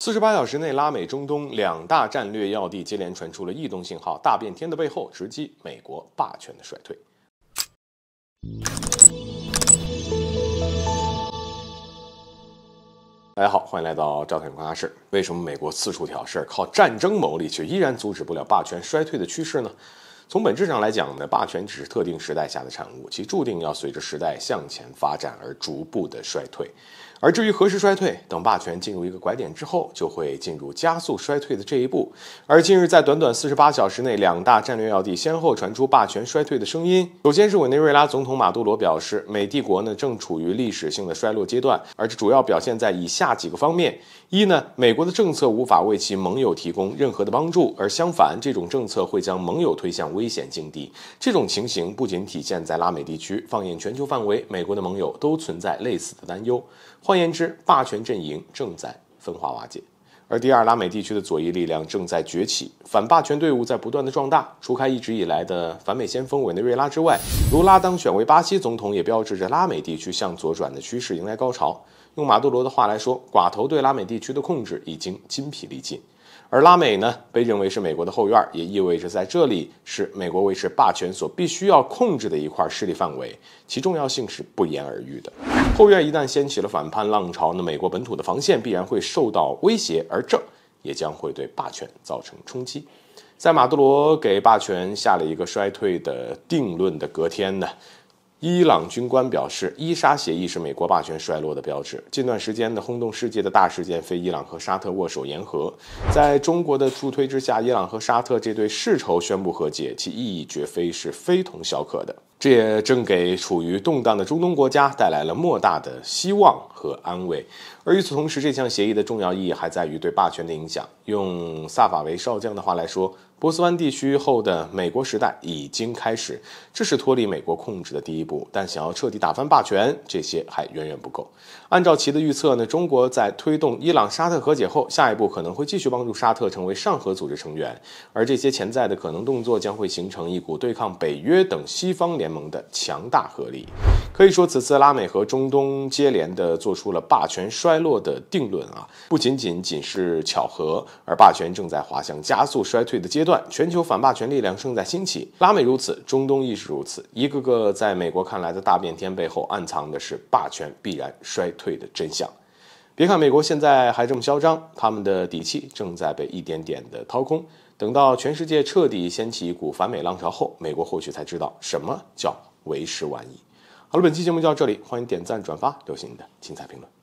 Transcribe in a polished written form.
48小时内，拉美、中东两大战略要地接连传出了异动信号，大变天的背后直击美国霸权的衰退。大家好，欢迎来到赵太观察室。为什么美国四处挑事儿，靠战争谋利，却依然阻止不了霸权衰退的趋势呢？从本质上来讲呢，霸权只是特定时代下的产物，其注定要随着时代向前发展而逐步的衰退。而至于何时衰退，等霸权进入一个拐点之后，就会进入加速衰退的这一步。而近日在短短48小时内，两大战略要地先后传出霸权衰退的声音。首先是委内瑞拉总统马杜罗表示，美帝国呢正处于历史性的衰落阶段，而这主要表现在以下几个方面：一呢，美国的政策无法为其盟友提供任何的帮助，而相反，这种政策会将盟友推向危险境地。这种情形不仅体现在拉美地区，放眼全球范围，美国的盟友都存在类似的担忧。换言之，霸权阵营正在分化瓦解。而第二，拉美地区的左翼力量正在崛起，反霸权队伍在不断的壮大。除开一直以来的反美先锋委内瑞拉之外，卢拉当选为巴西总统，也标志着拉美地区向左转的趋势迎来高潮。用马杜罗的话来说，寡头对拉美地区的控制已经筋疲力尽。而拉美呢，被认为是美国的后院，也意味着在这里是美国维持霸权所必须要控制的一块势力范围，其重要性是不言而喻的。后院一旦掀起了反叛浪潮，那美国本土的防线必然会受到威胁，而这也将会对霸权造成冲击。在马杜罗给霸权下了一个衰退的定论的隔天呢，伊朗军官表示，伊沙协议是美国霸权衰落的标志。近段时间的轰动世界的大事件非伊朗和沙特握手言和，在中国的助推之下，伊朗和沙特这对世仇宣布和解，其意义绝非是非同小可的。这也正给处于动荡的中东国家带来了莫大的希望和安慰。而与此同时，这项协议的重要意义还在于对霸权的影响。用萨法维少将的话来说，波斯湾地区后的美国时代已经开始，这是脱离美国控制的第一步，但想要彻底打翻霸权，这些还远远不够。按照其的预测呢，中国在推动伊朗沙特和解后，下一步可能会继续帮助沙特成为上合组织成员，而这些潜在的可能动作将会形成一股对抗北约等西方联盟的强大合力。可以说，此次拉美和中东接连的做出了霸权衰落的定论不仅是巧合，而霸权正在滑向加速衰退的阶段，全球反霸权力量正在兴起，拉美如此，中东亦是如此。一个个在美国看来的大变天背后，暗藏的是霸权必然衰退的真相。别看美国现在还这么嚣张，他们的底气正在被一点点的掏空。等到全世界彻底掀起一股反美浪潮后，美国或许才知道什么叫为时晚矣。好了，本期节目就到这里，欢迎点赞、转发，留下你的精彩评论。